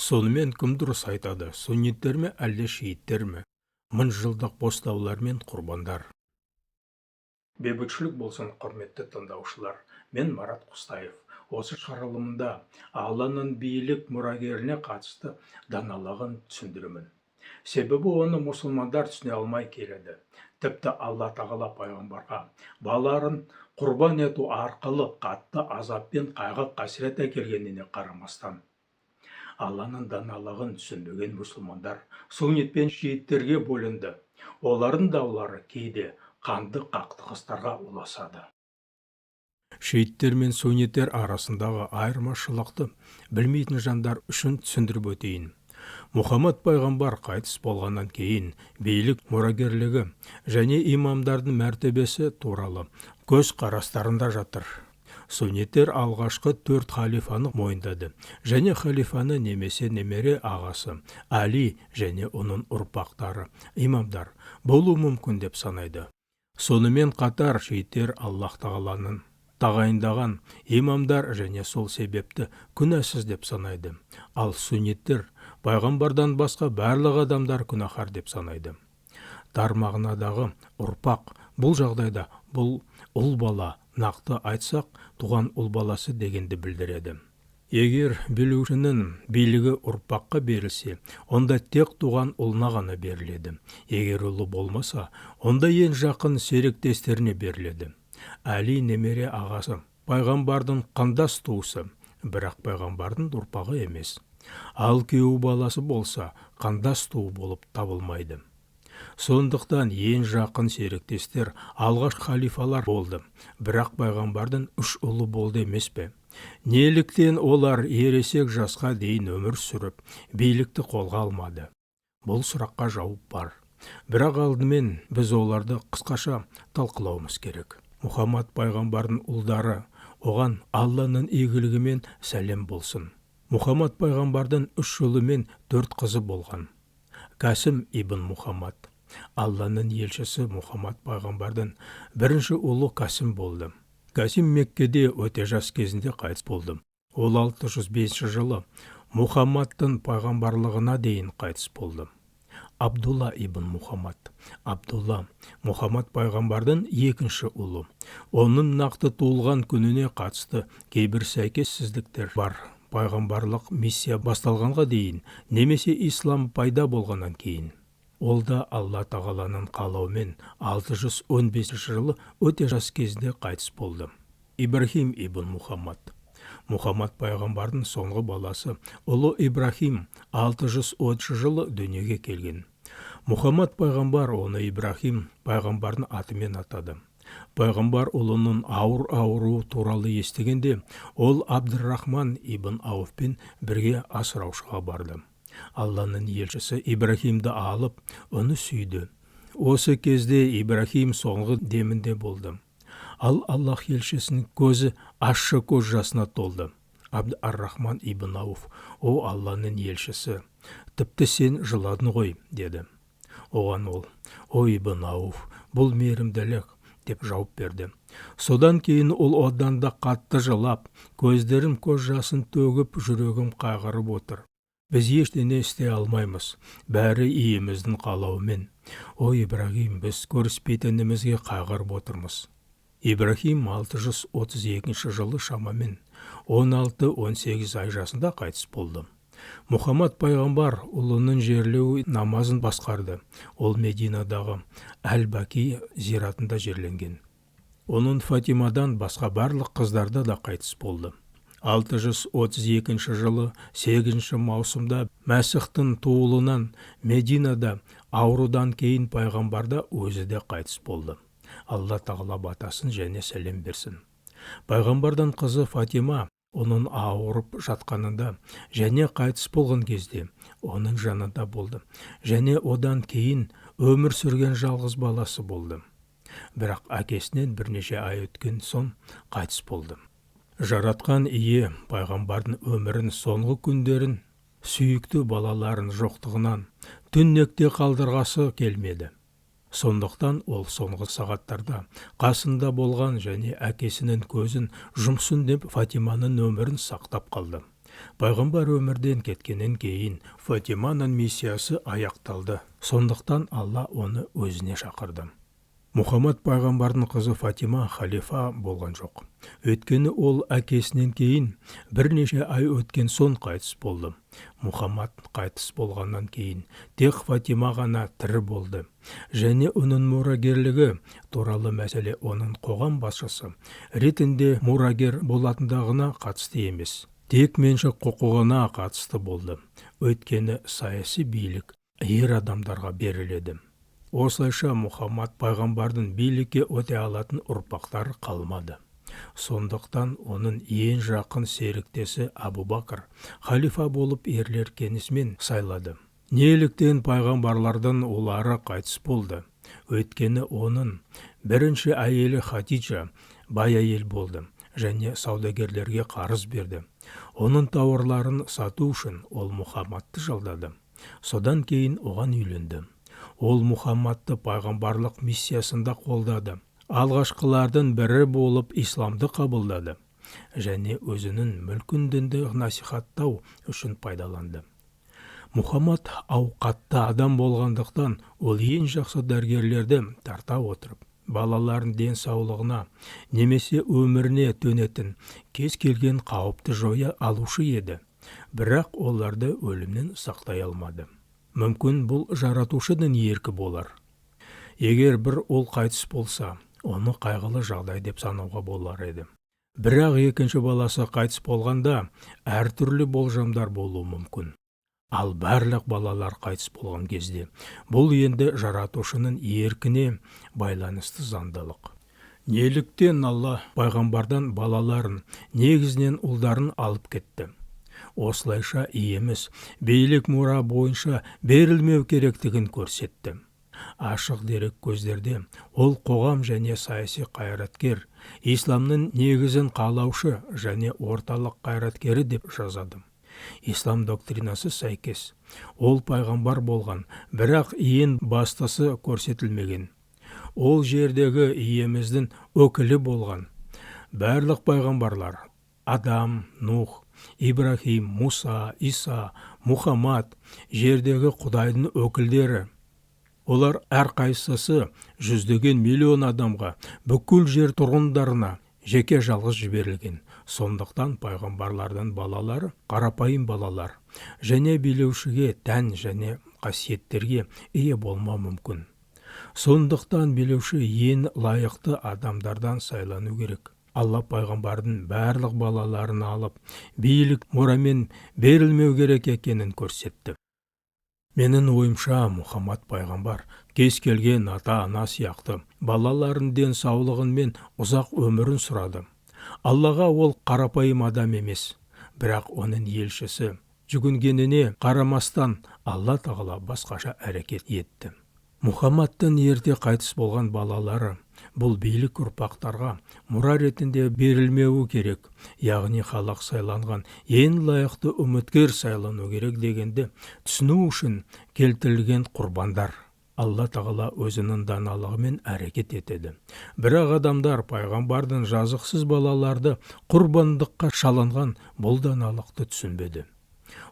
Сонымен кім дұрыс айтады, сунниттер ме әлде шииттер ме? 1000 жылдық бостаулар мен құрбандар. Бейбітшілік болсын, құрметті тыңдаушылар. Мен Марат Құстаев. Осы шығарылымда Алланың бийлік мұрагеріне қатысты даналығын түсіндіремін. Себебі оны мұсылмандар түсіне алмай келеді. Тіпті Алла тағала пайғамбарға балаларын құрбан ету арқылы қатты азап пен қайғы қасірет әкелгеніне қарамастан, Алланың даналығын түсінбеген мұсылмандар суннит пен шииттерге бөлінді. Олардың даулары кейде қанды қақтығыстарға ұласады. Шииттер мен сунниттер арасындағы айырмашылықты білмейтін жандар үшін түсіндіріп өтейін. Мұхаммад пайғамбар қайтыс болғаннан кейін билік мұрагерлігі және имамдардың мәртебесі туралы көз қарастарында жатыр. Сунниттер алғашқы 4 халифаны мойындады және халифаны немесе немере ағасы Али және оның ұрпақтары имамдар болуы мүмкін деп санайды. Сонымен қатар шииттер Аллах тағаланың тағайындаған имамдар және сол себепті күнәсіз деп санайды. Ал сунниттер пайғамбардан басқа барлық адамдар күнәһар деп санайды. Дар мағынадағы ұрпақ бұл жағдайда бұл ұл бала, нақты айтсақ, туған ұл баласы дегенді білдіреді. Егер билеушінің билігі ұрпаққа берілсе, онда тек туған ұлына ғана беріледі. Егер ұлы болмаса, онда ең жақын серіктестеріне беріледі. Али немере ағасы пайғамбардың қандас туысы, бірақ пайғамбардың ұрпағы емес. Ал күйеу баласы болса, қандас туы болып табылмайды. Сондықтан ең жақын серіктестер алғаш халифалар болды, бірақ пайғамбардың 3 ұлы болды емес пе? Неліктен олар ересек жасқа дейін өмір сүріп, билікті қолға алмады? Бұл сұраққа жауап бар. Бірақ алдымен біз оларды қысқаша талқылауымыз керек. Мұхаммад пайғамбардың ұлдары, оған Алланың игілігімен сәлем болсын. Мұхаммад пайғамбардың 3 ұлы мен 4 қызы болған. Касым ибн Мұхаммад. Алланың елшісі Мұхаммад пайғамбардың бірінші ұлы Касым болды. Касим Меккеде өте жас кезінде қайтыс болды. Ол 605 жылы Мұхаммадтың пайғамбарлығына дейін қайтыс болды. Абдулла ибн Мұхаммад. Абдулла Мұхаммад пайғамбардың екінші ұлы. Оның нақты туылған күніне қатысты кейбір сәйкессіздіктер бар. Пайғамбарлық миссия басталғанға дейін, немесе ислам пайда болғаннан кейін. Ол да Алла тағаланың қалауымен 615 жылы өте жас кезінде қайтыс болды. Ибрахим ибн Мұхаммад. Мұхаммад пайғамбардың соңғы баласы ұлы Ибрахим 630 жылы дүниеге келген. Мұхаммад пайғамбар оны Ибрахим пайғамбардың атымен атады. Пайғамбар ұлының ауыр ауруы туралы естігенде, ол Абдуррахман ибн Ауфпен бірге асыраушыға барды. Алланың елшісі Ибрахимді алып, оны сүйді. Осы кезде Ибрахим соңғы демінде болды. Ал Аллах елшісінің көзі ащы көз жасына толды. Абдуррахман ибн Ауф: «О Алланың елшісі, тіпті сен жыладың ғой», деді. Оған ол: «О ибн Ауф, бұл мейірімділік», деп жауап берді. Содан кейін ол одан да қатты жылап, көздерім көз жасын төгіп, жүрегім қайғырып отыр. Біз ештеңе істей алмаймыз, бәрі иеміздің қалауымен. О Ибрахим, біз көріспейтінімізге қайғырып отырмыз. Ибрахим 632 жылы шамамен 16-18 ай жасында қайтыс болды. Мұхаммад пайғамбар ұлының жерлеу намазын басқарды. Ол Мединадағы Әл-Баки зиратында жерленген. Оның Фатимадан басқа барлық қыздарда да қайтыс болды. 632 жылы 8 маусымда Мәсіхтің туылынан Мединада аурудан кейін пайғамбарда өзі де қайтыс болды. Алла тағала батасын және сәлем берсін. Пайғамбардан қызы Фатима оның ауырып жатқанында және қайтыс болған кезде оның жанында болды, және одан кейін өмір сүрген жалғыз баласы болды. Бірақ әкесінен бірнеше ай өткен соң қайтыс болды. Жаратқан ие пайғамбардың өмірін соңғы күндерін сүйікті балаларын жоқтығынан түннекте қалдырғасы келмеді. Сондықтан ол соңғы сағаттарда қасында болған және әкесінің көзін жұмсын деп Фатиманың өмірін сақтап қалды. Пайғамбар өмірден кеткеннен кейін Фатиманың миссиясы аяқталды. Сондықтан Алла оны өзіне шақырды. Мұхаммад пайғамбардың қызы Фатима халифа болған жоқ. Өйткені ол әкесінен кейін бірнеше ай өткен соң қайтыс болды. Мұхаммад қайтыс болғаннан кейін тек Фатима ғана тірі болды. Және оның мұрагерлігі туралы мәселе оның қоғам басшысы ретінде мұрагер болатындығына қатысты емес, тек меншік құқығына қатысты болды. Өйткені саяси билік ер адамдарға беріледі. Осылайша Мұхаммад пайғамбардың билікке өте алатын ұрпақтары қалмады. Сондықтан оның ең жақын серіктесі Абу Бакр халифа болып ерлер кеңесімен сайлады. Неліктен пайғамбарлардың олары қайтыс болды? Өйткені оның бірінші әйелі Хадиджа бай әйел болды және саудагерлерге қарыз берді. Оның тауарларын сату үшін ол Мұхаммадты жалдады. Содан кейін оған үйленді. Ол Мұхаммадты пайғамбарлық миссиясында қолдады. Алғашқылардың бірі болып исламды қабылдады және өзінің мүлкін дінді насихаттау үшін пайдаланды. Мұхаммад ауқатты адам болғандықтан ол ең жақсы дәрігерлерді тарта отырып, балалардың денсаулығына немесе өміріне төнетін кез келген қауіпті жоя алушы еді. Бірақ оларды өлімнен сақтай алмады. Мүмкін бұл жаратушының еркі болар. Егер бір ол қайтыс болса, оны қайғылы жағдай деп санауға болар еді. Бірақ екінші баласы қайтыс болғанда әртүрлі болжамдар болуы мүмкін. Ал барлық балалар қайтыс болған кезде бұл енді жаратушының еркіне байланысты заңдылық. Неліктен Алла пайғамбардан балаларын, негізінен ұлдарын алып кетті? Осылайша иеміз билік мұра бойынша берілмеу керектігін көрсетті. Ашық дерек көздерде ол қоғам және саяси қайраткер, исламның негізін қалаушы және орталық қайраткері деп жазады. Ислам доктринасы сәйкес, ол пайғамбар болған, бірақ ең бастысы көрсетілмеген. Ол жердегі иеміздің өкілі болған. Барлық пайғамбарлар Адам, Нух, Ибрахим, Муса, Иса, Мұхаммад жердегі Құдайдың өкілдері. Олар әрқайсысы жүздеген миллион адамға, бүкіл жер тұрғындарына жеке жалғыз жіберілген. Сондықтан пайғамбарлардың балалары қарапайым балалар және билеушіге тән және қасиеттерге ие болмау мүмкін. Сондықтан билеуші ең лайықты адамдардан сайлану керек. Алла пайғамбардың барлық балаларын алып, билік мұрамен берілмеу керек екенін көрсетті. Менің ойымша, Мұхаммад пайғамбар кез келген ата-ана сияқты балаларын денсаулығын мен ұзақ өмірін сұрады. Аллаға ол қарапайым адам емес, бірақ оның елшісі жүгінгеніне қарамастан Алла тағала басқаша әрекет етті. Мұхаммадтың ерте қайтыс болған балалары бұл билік ұрпақтарға мұра ретінде берілмеуі керек, яғни халық сайланған ең лайықты үміткер сайлану керек дегенді түсіну үшін келтірілген құрбандар. Алла тағала өзінің даналығымен әрекет етеді. Бірақ адамдар пайғамбардың жазықсыз балаларды құрбандыққа шалынған бұл даналықты түсінбеді.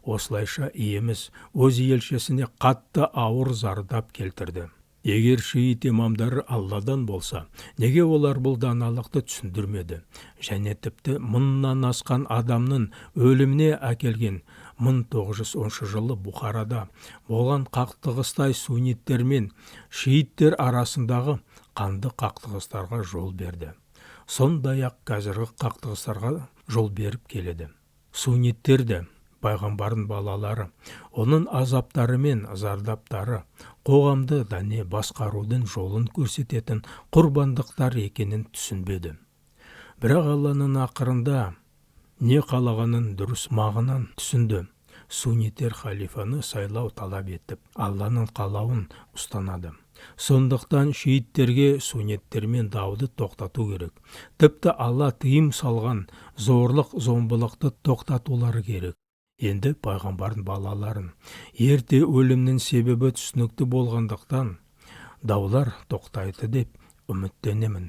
Осылайша иеміз өз елшісіне қатты ауыр зардап келтірді. Егер шиит имамдары Алладан болса, неге олар бұл даналықты түсіндірмеді? Және тіпті мыңнан асқан адамның өліміне әкелген 1910 жылы Бұхарада болған қақтығыстай сунниттер мен шииттер арасындағы қанды қақтығыстарға жол берді. Сондай-ақ қазіргі қақтығыстарға жол беріп келеді. Сунниттерді пайғамбардың балалары, оның азаптары мен зардаптары қоғамды дәне басқарудың жолын көрсететін құрбандықтар екенін түсінбеді. Бірақ Алланың ақырында не қалағанын дұрыс мағынан түсінді. Сунниттер халифаны сайлау талап етіп, Алланың қалауын ұстанады. Сондықтан шииттерге сунниттермен дауды тоқтату керек. Тіпті Алла тыйым салған зорлық, зомбылықты тоқтатулары керек. Енді пайғамбардың балаларын ерте өлімнің себебі түсінікті болғандықтан даулар тоқтайды деп үміттенемін.